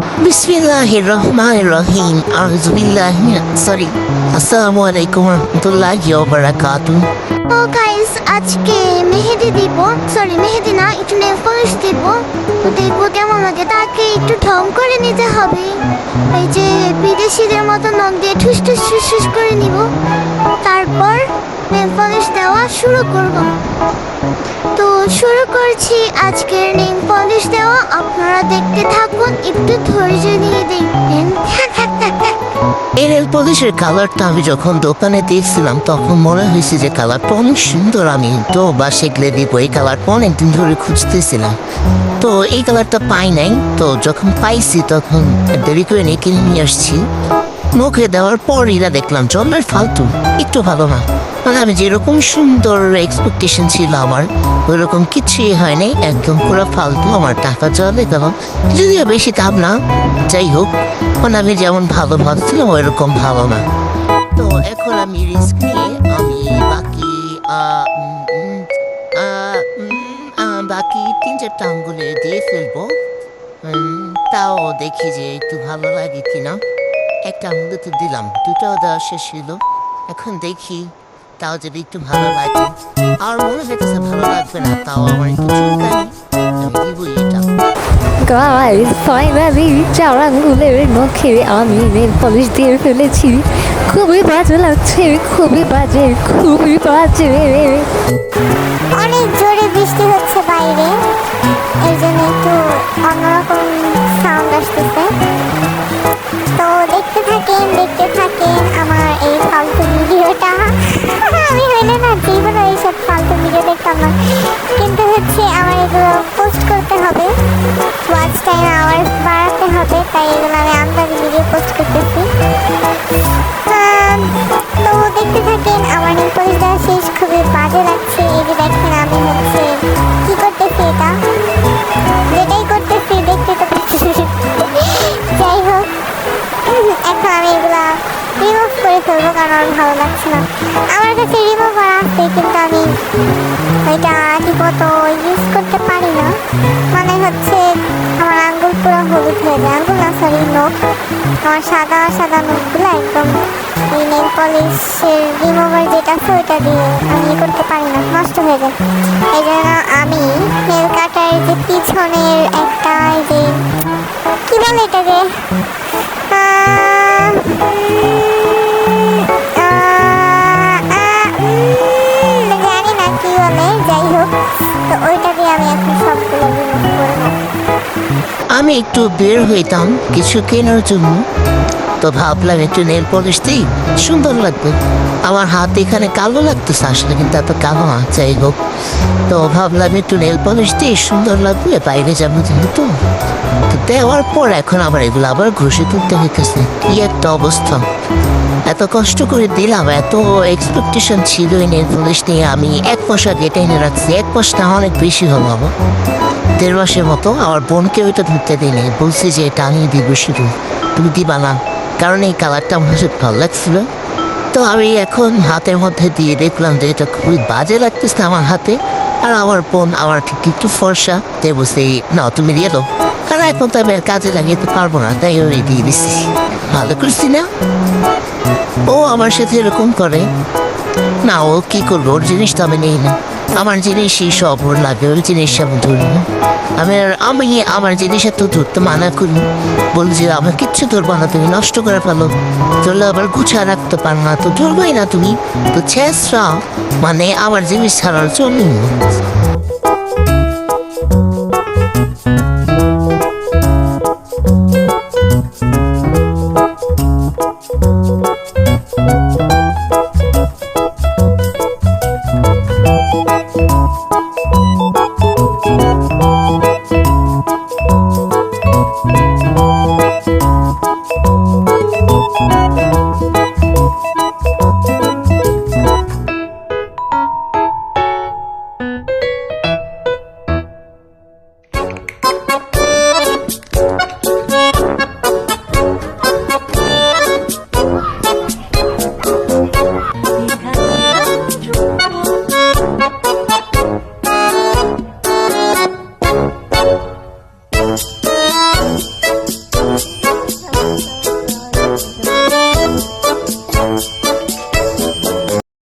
বিসমিল্লাহির রহমানির রহিম আসসালামু আলাইকুম রহমতুল্লাহি ওয়া বারাকাতুহু। ও গাইস, আজকে মেহেদি দিব, মেহেদি না, একটু নেল পলিশ দিব। তো দেখবো কেমন লাগে। তাকে একটু ঢং করে নিতে হবে, এই যে বিদেশিদের মতো নখ দিয়ে ঠুস ঠুস ঠুস ঠুস করে নিব। তারপর নেল পলিশ দেওয়া শুরু করব। তো শুরু করছি আজকের নেল পলিশ দেওয়া। আপনারা দেখতে থাকুন, একটু ধৈর্য নিয়ে দেখবেন। এই নেল পলিশের কালারটা আমি যখন দোকানে দেখছিলাম তখন মনে হয়েছে যে কালারটা অনেক সুন্দর। আমি তো বাসে গেলে দিব, এই কালারটা অনেকদিন ধরে খুঁজতেছিলাম, তো এই কালারটা পাই নাই। তো যখন পাইছি তখন দেরি করে নিয়ে কিনে নিয়ে আসছি। মুখে দেওয়ার পর এরা দেখলাম জলের ফালতু, একটু ভালো না। মানে আমি যেরকম সুন্দর এক্সপেকটেশন ছিল আমার, ওইরকম কিছুই হয়নি, একদম পুরো ফালতু। আমার টাকা জলে গেল, যদিও বেশি দাম না, যাই হোক। মানে আমি যেমন ভালো ভাবছিলাম ওইরকম ভালো না। তো এখন আমি রিস্ক নিয়ে আমি বাকি 3-4টা আঙ্গুলে দিয়ে ফেলবো। তাও দেখি যে একটু ভালো লাগে কিনা। একটা আঙুলে তো দিলাম, দুটাও দেওয়া শেষ হলো। এখন দেখি তাও যদি একটু ভালো লাগে। আর মনে হইতেছে ভালো লাগবে না, তাও আমার একটু চুলকানি, আমি দিবই এটা। গাইস, ফাইনালি 4 আঙ্গুলের নখে আমি নেল পলিশ দিয়ে ফেলেছি। খুবই বাজে লাগছে, খুবই বাজে, খুবই বাজে। অনেক জোরে বৃষ্টি হচ্ছে বাইরে, এই জন্য একটু অন্যরকম সাউন্ড আসতেছে। তো দেখতে থাকেন আমার এই ফালতু ভিডিওটা। আমি হইলে না জীবনে এইসব ফালতু ভিডিও দেখতাম না, কিন্তু আমার এগুলো পোস্ট করতে হবে, ওয়াচ টাইম আওয়ার বাড়াতে হবে, তাই এগুলো আমি আন্দাজে ভিডিও পোস্ট করতেছি। তো দেখতে থাকেন, আমার নেল পলিশ দেওয়া শেষ, খুবই বাজে লাগছে। এই যে দেখেন আমি কি করতেছি, যেটাই করতেছি দেখতে তো যাই হোক, এখন আমি এগুলা রিমুভ করে ফেলবো, কারণ আমার ভালো লাগছে না। আমার কাছে রিমুভ করা আছে, কিন্তু আমি ওইটা ঠিকমতো ইউজ করতে পারি না। মানে আমার আঙ্গুল পুরো হলুদ হয়ে যায়, আঙ্গুল না সরি নখ, আমার সাদা সাদা নখগুলো একদম এই নেল পলিশের রিমুভার যেটা আছে ওইটা দিয়ে আমি করতে পারি না, নষ্ট হয়ে যায়। এই জন্য আমি নেল কাটার যে পিছনের একটা যে কি বলে এটাকে, জানি না কি বলে, যাই হোক, তো ওইটা দিয়ে আমি এখন সবগুলো রিমুভ করবো। আমি একটু বের হইতাম কিছু কেনার জন্য, তো ভাবলাম একটু নেল পলিশ দিই, সুন্দর লাগবে। আমার হাত এখানে কালো লাগতেছে আসলে, কিন্তু এত কালো না, যাই হোক। তো ভাবলাম একটু নেল পলিশ দিই, সুন্দর লাগবে, বাইরে যাবো যেহেতু। তো দেওয়ার পর এখন আবার এগুলো আবার ঘষে তুলতে হইতেছে, কি একটা অবস্থা। এত কষ্ট করে দিলাম, এত এক্সপেকটেশন ছিল এই নেল পলিশ নিয়ে। আমি 1 মাস আগে এটা এনে রাখছি, 1 মাস না অনেক বেশি হলো আমার, 1.5 মাসের মতো। আমার বোনকে ওইটা ধরতে দিলে বলছি যে এটা আমি দিব, শুধু তুমি দিবা না, কারণ এই কালারটা আমার কাছে ভালো লাগছিল। তো আমি এখন হাতের মধ্যে দিয়ে দেখলাম যে এটা খুবই বাজে লাগতেছে আমার হাতে। আর আমার বোন আমার ঠিক একটু ফর্সা, তাই বলছে না তুমি দিয়ে দাও, কারণ এখন তো আমি আর কাজে লাগিয়ে পারবো না, তাই ওই দিয়ে দিচ্ছি। ভালো করছি না? ও আমার সাথে এরকম করে না, ও কি করবো, ওর জিনিসটা আমি নেই না। আমার জিনিসই সব ওর লাগে, ওর জিনিস আমি ধরি না। আমি আমার জিনিস এত ধরতে মানা করি, বলি যে আমার কিচ্ছু ধরবো না, তুমি নষ্ট করে ফেলো, ধরলে আবার গুছা রাখতে পারো না, তো ধরবোই না তুমি, তো ছেঁচড়া, মানে আমার জিনিস ছাড়ার জন্য।